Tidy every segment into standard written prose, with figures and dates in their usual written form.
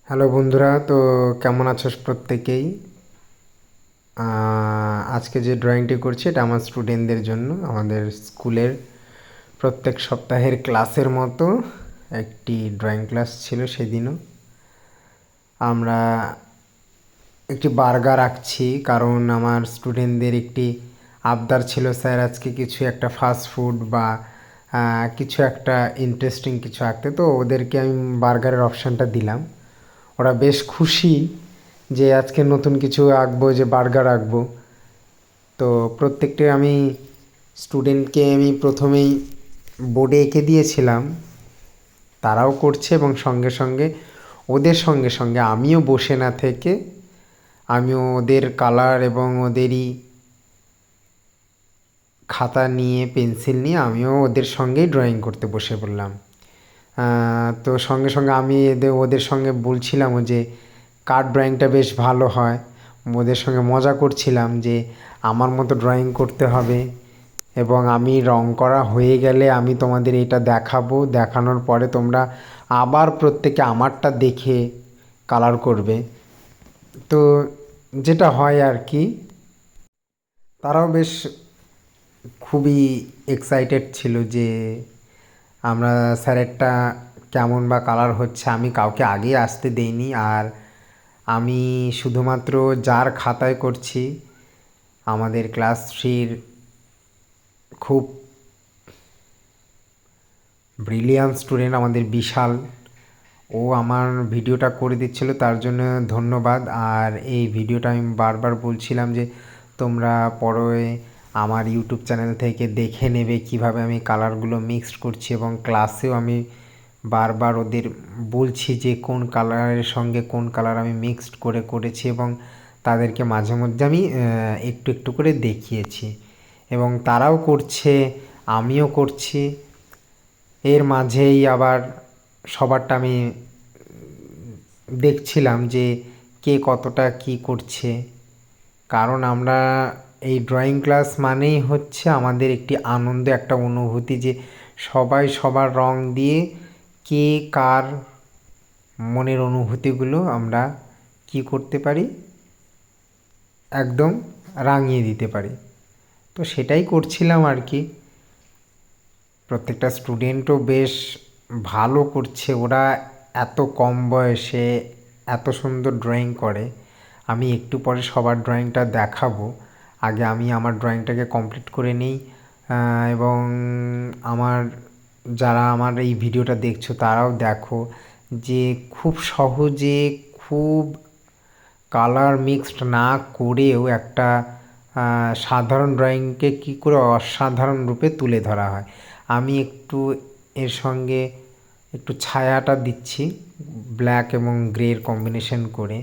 Hello বন্ধুরা, তো কেমন আছো প্রত্যেকেই? আজকে যে ড্রয়িংটি করছি এটা আমার স্টুডেন্টদের জন্য। আমাদের স্কুলের প্রত্যেক সপ্তাহের ক্লাসের মতো একটি ড্রয়িং ক্লাস ছিল। সেদিনও আমরা একটি বার্গার আঁকছি, কারণ আমার স্টুডেন্টদের একটি আবদার ছিল, স্যার আজকে কিছু একটা ফাস্ট ফুড বা কিছু একটা ইন্টারেস্টিং কিছু আঁকতে। তো ওদেরকে আমি বার্গারের অপশানটা দিলাম। ওরা বেশ খুশি যে আজকে নতুন কিছু আঁকবো, যে বার্গার আঁকবো। তো প্রত্যেকটা আমি স্টুডেন্টকে আমি প্রথমেই বোর্ডে এঁকে দিয়েছিলাম, তারাও করছে এবং সঙ্গে সঙ্গে ওদের সঙ্গে সঙ্গে আমিও বসে না থেকে আমিও ওদের কালার এবং ওদেরই খাতা নিয়ে পেন্সিল নিয়ে আমিও ওদের সঙ্গেই ড্রয়িং করতে বসে পড়লাম। তো সঙ্গে সঙ্গে আমি ওদের সঙ্গে বলছিলামও যে কার ড্রয়িংটা বেশ ভালো হয়। ওদের সঙ্গে মজা করছিলাম যে আমার মতো ড্রয়িং করতে হবে, এবং আমি রং করা হয়ে গেলে আমি তোমাদের এটা দেখাবো, দেখানোর পরে তোমরা আবার প্রত্যেকে আমারটা দেখে কালার করবে। তো যেটা হয় আর কি, তারাও বেশ খুবই এক্সাইটেড ছিল যে আমরা স্যারেরটা কেমন বা কালার হচ্ছে। আমি কাউকে আগে আসতে দেইনি, আর আমি শুধুমাত্র যার খাতায় করছি, আমাদের ক্লাস থ্রির খুব ব্রিলিয়ান্ট স্টুডেন্ট আমাদের বিশাল, ও আমার ভিডিওটা করে দিচ্ছিল, তার জন্য ধন্যবাদ। আর এই ভিডিওটা আমি বারবার বলছিলাম যে তোমরা পরে আমার ইউটিউব চ্যানেল থেকে দেখে নেবে কিভাবে আমি কালারগুলো মিক্সড করছি, এবং ক্লাসেও আমি বারবার ওদের বলছি যে কোন কালারের সঙ্গে কোন কালার আমি মিক্সড করে করেছি, এবং তাদেরকে মাঝে মধ্যে আমি একটু একটু করে দেখিয়েছি, এবং তারাও করছে, আমিও করছি। এর মাঝেই আবার সবারটা আমি দেখছিলাম যে কে কতটা কি করছে, কারণ আমরা এই ড্রয়িং ক্লাস মানেই হচ্ছে আমাদের একটি আনন্দ, একটা অনুভূতি যে সবাই সবার রং দিয়ে কে কার মনের অনুভূতিগুলো আমরা কি করতে পারি, একদম রাঙিয়ে দিতে পারি। তো সেটাই করছিলাম আর কি। প্রত্যেকটা স্টুডেন্টও বেশ ভালো করছে, ওরা এত কম বয়সে এত সুন্দর ড্রয়িং করে। আমি একটু পরে সবার ড্রয়িংটা দেখাবো, আগে আমি আমার ড্রয়িংটাকে কমপ্লিট করে নিই। এবং আমার যারা আমার এই ভিডিওটা দেখছো তারাও দেখো যে খুব সহজে, খুব কালার মিক্সড না করেও একটা সাধারণ ড্রয়িংকে কী করে অসাধারণ রূপে তুলে ধরা হয়। আমি একটু এর সঙ্গে একটু ছায়াটা দিচ্ছি, ব্ল্যাক এবং গ্রের কম্বিনেশন করে।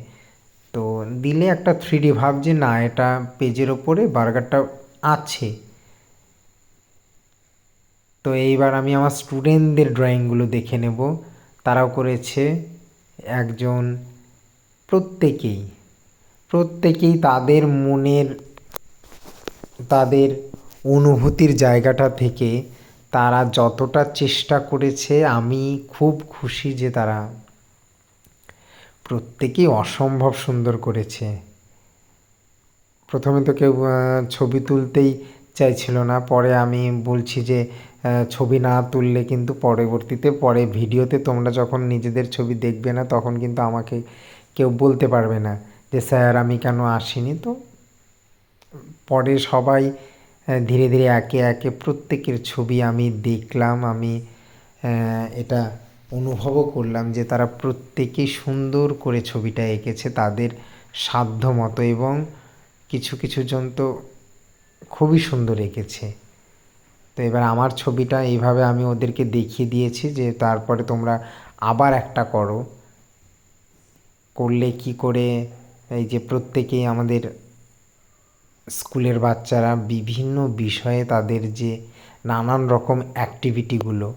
তো দিলে একটা 3D ভাব যে না, এটা পেজের ওপরে বার্গারটা আছে। তো এইবার আমি আমার স্টুডেন্টদের ড্রয়িংগুলো দেখে নেব, তারাও করেছে। একজন প্রত্যেকেই প্রত্যেকেই তাদের মনের, তাদের অনুভূতির জায়গাটা থেকে তারা যতটা চেষ্টা করেছে, আমি খুব খুশি যে তারা প্রত্যেকেই অসম্ভব সুন্দর করেছে। প্রথমে তো কেউ ছবি তুলতেই চাইছিল না, পরে আমি বলছি যে ছবি না তুললে কিন্তু পরবর্তীতে পরে ভিডিওতে তোমরা যখন নিজেদের ছবি দেখবে না, তখন কিন্তু আমাকে কেউ বলতে পারবে না যে স্যার আমি কেন আসিনি। তো পরে সবাই ধীরে ধীরে একে একে প্রত্যেকের ছবি আমি দেখলাম, আমি এটা অনুভবও করলাম যে তারা প্রত্যেকেই সুন্দর করে ছবিটা এঁকেছে তাদের সাধ্য মতো, এবং কিছু কিছু জন তো খুবই সুন্দর এঁকেছে। তো এবার আমার ছবিটা এইভাবে আমি ওদেরকে দেখিয়ে দিয়েছি যে তারপরে তোমরা আবার একটা করো, করলে কি করে এই যে প্রত্যেকেই আমাদের স্কুলের বাচ্চারা বিভিন্ন বিষয়ে তাদের যে নানান রকম অ্যাক্টিভিটিগুলো,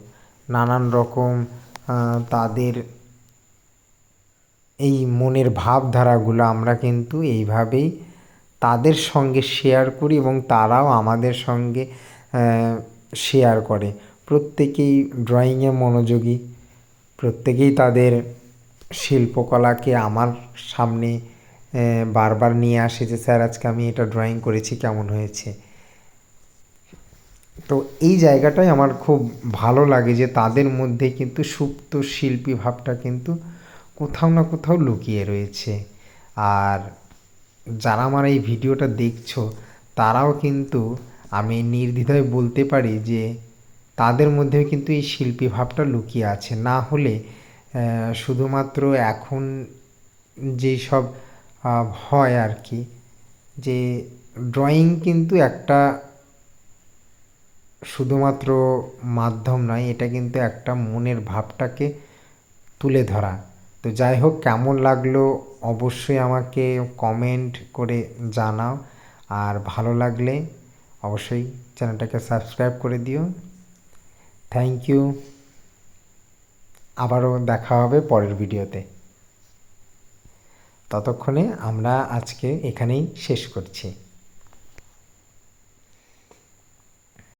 নানান রকম তাদের এই মনের ভাবধারাগুলো আমরা কিন্তু এইভাবেই তাদের সঙ্গে শেয়ার করি, এবং তারাও আমাদের সঙ্গে শেয়ার করে। প্রত্যেকেই ড্রয়িংয়ে মনোযোগী, প্রত্যেকেই তাদের শিল্পকলাকে আমার সামনে বারবার নিয়ে আসে যে স্যার আজকে আমি এটা ড্রয়িং করেছি, কেমন হয়েছে। তো এই জায়গাটাই আমার খুব ভালো লাগে যে তাদের মধ্যে কিন্তু সুপ্ত শিল্পী ভাবটা কিন্তু কোথাও না কোথাও লুকিয়ে রয়েছে। আর যারা আমার এই ভিডিওটা দেখছো তারাও কিন্তু, আমি নির্দ্বিধায় বলতে পারি যে তাদের মধ্যেও কিন্তু এই শিল্পী ভাবটা লুকিয়ে আছে। না হলে শুধুমাত্র এখন যেই সব হয় আর কি, যে ড্রয়িং কিন্তু একটা শুধুমাত্র মাধ্যম নয়, এটা কিন্তু একটা মনের ভাবটাকে তুলে ধরা। তো যাই হোক, কেমন লাগলো অবশ্যই আমাকে কমেন্ট করে জানাও। আর ভালো লাগলে অবশ্যই চ্যানেলটাকে সাবস্ক্রাইব করে দিও। Thank you. আবারও দেখা হবে পরের ভিডিওতে। ততক্ষণে আমরা আজকে এখানেই শেষ করছি।